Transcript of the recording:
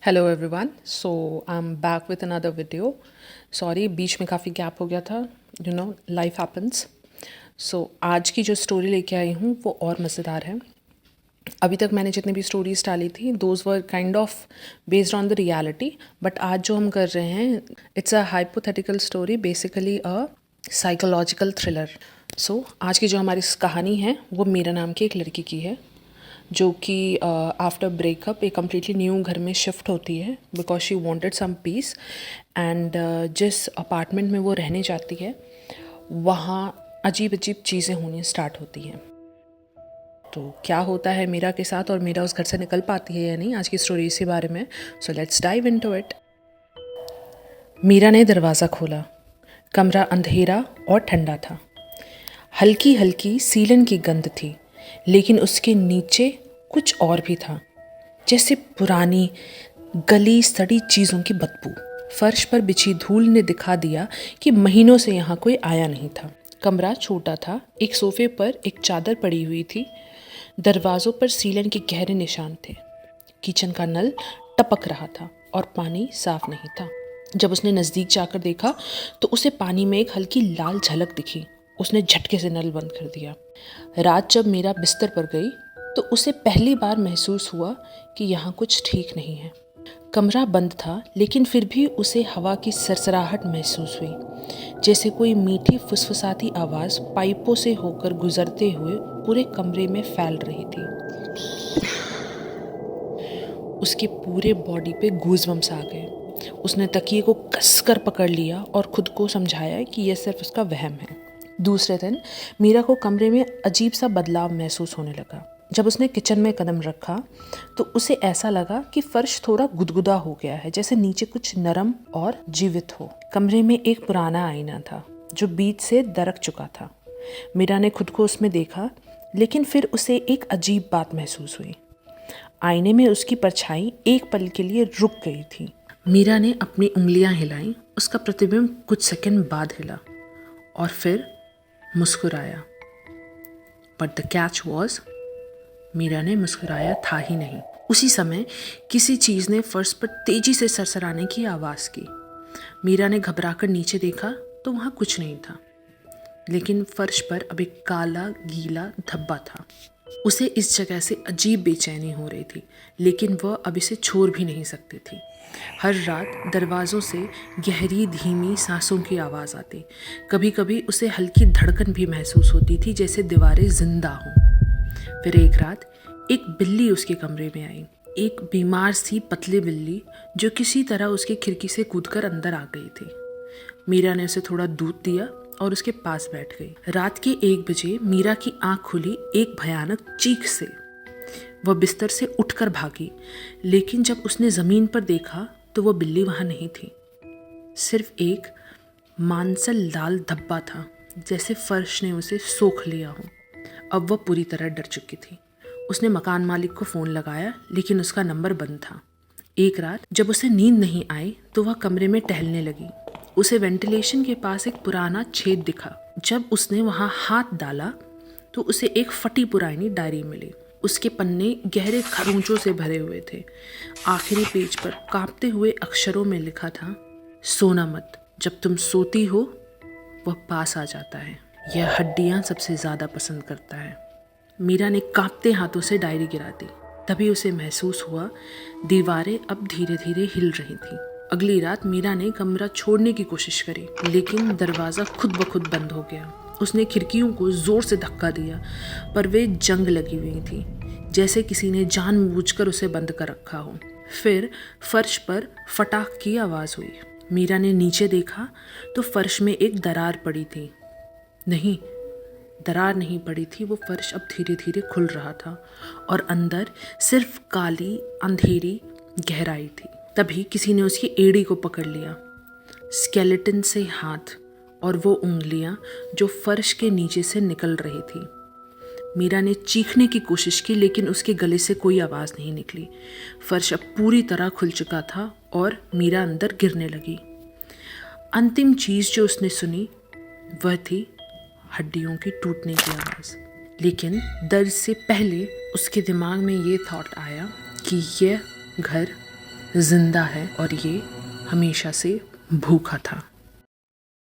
Hello everyone, so I am back with another video. Sorry, बीच में काफ़ी gap हो गया था। Life happens. सो आज की जो स्टोरी लेके आई हूँ वो और मज़ेदार है। अभी तक मैंने जितनी भी स्टोरीज डाली थी those were kind of based on the reality, but आज जो हम कर रहे हैं it's a hypothetical story, basically a psychological thriller. So आज की जो हमारी कहानी है वो मीरा नाम की एक लड़की की है, जो कि आफ्टर ब्रेकअप एक कम्प्लीटली न्यू घर में शिफ्ट होती है because she wanted some peace. And जिस अपार्टमेंट में वो रहने जाती है वहाँ अजीब अजीब चीज़ें होनी स्टार्ट होती हैं। तो क्या होता है मीरा के साथ और मीरा उस घर से निकल पाती है या नहीं, आज की स्टोरी इसी बारे में। So let's dive into it. Meera ने दरवाज़ा खोला। कमरा अंधेरा और ठंडा था। हल्की हल्की सीलन की गंध थी, लेकिन उसके नीचे कुछ और भी था, जैसे पुरानी गली सड़ी चीज़ों की बदबू। फर्श पर बिछी धूल ने दिखा दिया कि महीनों से यहाँ कोई आया नहीं था। कमरा छोटा था। एक सोफे पर एक चादर पड़ी हुई थी। दरवाज़ों पर सीलन के गहरे निशान थे। किचन का नल टपक रहा था और पानी साफ नहीं था। जब उसने नज़दीक जाकर देखा तो उसे पानी में एक हल्की लाल झलक दिखी। उसने झटके से नल बंद कर दिया। रात जब मीरा बिस्तर पर गई तो उसे पहली बार महसूस हुआ कि यहाँ कुछ ठीक नहीं है। कमरा बंद था, लेकिन फिर भी उसे हवा की सरसराहट महसूस हुई, जैसे कोई मीठी फुसफुसाती आवाज़ पाइपों से होकर गुजरते हुए पूरे कमरे में फैल रही थी। उसके पूरे बॉडी पे गूज़बम्स आ गए। उसने तकिए को कसकर पकड़ लिया और खुद को समझाया कि यह सिर्फ उसका वहम है। दूसरे दिन मीरा को कमरे में अजीब सा बदलाव महसूस होने लगा। जब उसने किचन में कदम रखा तो उसे ऐसा लगा कि फर्श थोड़ा गुदगुदा हो गया है, जैसे नीचे कुछ नरम और जीवित हो। कमरे में एक पुराना आईना था जो बीच से दरक चुका था। मीरा ने खुद को उसमें देखा, लेकिन फिर उसे एक अजीब बात महसूस हुई। आईने में उसकी परछाई एक पल के लिए रुक गई थी। मीरा ने अपनी उंगलियां हिलाई। उसका प्रतिबिंब कुछ सेकंड बाद हिला और फिर मुस्कुराया। But the catch was, Meera ने मुस्कुराया था ही नहीं। उसी समय किसी चीज़ ने फर्श पर तेजी से सरसराने की आवाज़ की। मीरा ने घबराकर नीचे देखा तो वहाँ कुछ नहीं था, लेकिन फर्श पर अब एक काला गीला धब्बा था। उसे इस जगह से अजीब बेचैनी हो रही थी, लेकिन वह अब इसे छोड़ भी नहीं सकती थी। हर रात दरवाज़ों से गहरी धीमी सांसों की आवाज़ आती। कभी कभी उसे हल्की धड़कन भी महसूस होती थी, जैसे दीवारें जिंदा हों। फिर एक रात एक बिल्ली उसके कमरे में आई। एक बीमार सी पतली बिल्ली जो किसी तरह उसकी खिड़की से कूदकर अंदर आ गई थी। मीरा ने उसे थोड़ा दूध दिया और उसके पास बैठ गई। रात के 1 बजे मीरा की आंख खुली एक भयानक चीख से। वह बिस्तर से उठकर भागी, लेकिन जब उसने ज़मीन पर देखा तो वह बिल्ली वहाँ नहीं थी। सिर्फ एक मांसल लाल धब्बा था, जैसे फर्श ने उसे सोख लिया हो। अब वह पूरी तरह डर चुकी थी। उसने मकान मालिक को फ़ोन लगाया, लेकिन उसका नंबर बंद था। एक रात जब उसे नींद नहीं आई तो वह कमरे में टहलने लगी। उसे वेंटिलेशन के पास एक पुराना छेद दिखा। जब उसने वहाँ हाथ डाला तो उसे एक फटी पुरानी डायरी मिली। उसके पन्ने गहरे खरोंचों से भरे हुए थे। आखिरी पेज पर कांपते हुए अक्षरों में लिखा था, सोना मत, जब तुम सोती हो वह पास आ जाता है। यह हड्डियाँ सबसे ज़्यादा पसंद करता है। मीरा ने कांपते हाथों से डायरी गिरा दी। तभी उसे महसूस हुआ दीवारें अब धीरे धीरे हिल रही थीं। अगली रात मीरा ने कमरा छोड़ने की कोशिश करी, लेकिन दरवाज़ा खुद ब खुद बंद हो गया। उसने खिड़कियों को ज़ोर से धक्का दिया, पर वे जंग लगी हुई थी, जैसे किसी ने जानबूझकर उसे बंद कर रखा हो। फिर फर्श पर फटाक की आवाज़ हुई। मीरा ने नीचे देखा तो फर्श में एक दरार पड़ी थी। नहीं, दरार नहीं पड़ी थी, वो फर्श अब धीरे धीरे खुल रहा था और अंदर सिर्फ काली अंधेरी गहराई थी। तभी किसी ने उसकी एड़ी को पकड़ लिया। स्केलेटन से हाथ और वो उंगलियां जो फर्श के नीचे से निकल रही थी। मीरा ने चीखने की कोशिश की, लेकिन उसके गले से कोई आवाज़ नहीं निकली। फर्श अब पूरी तरह खुल चुका था और मीरा अंदर गिरने लगी। अंतिम चीज़ जो उसने सुनी वह थी हड्डियों की टूटने की आवाज़। लेकिन दर्द से पहले उसके दिमाग में ये थॉट आया कि यह घर जिंदा है और ये हमेशा से भूखा था।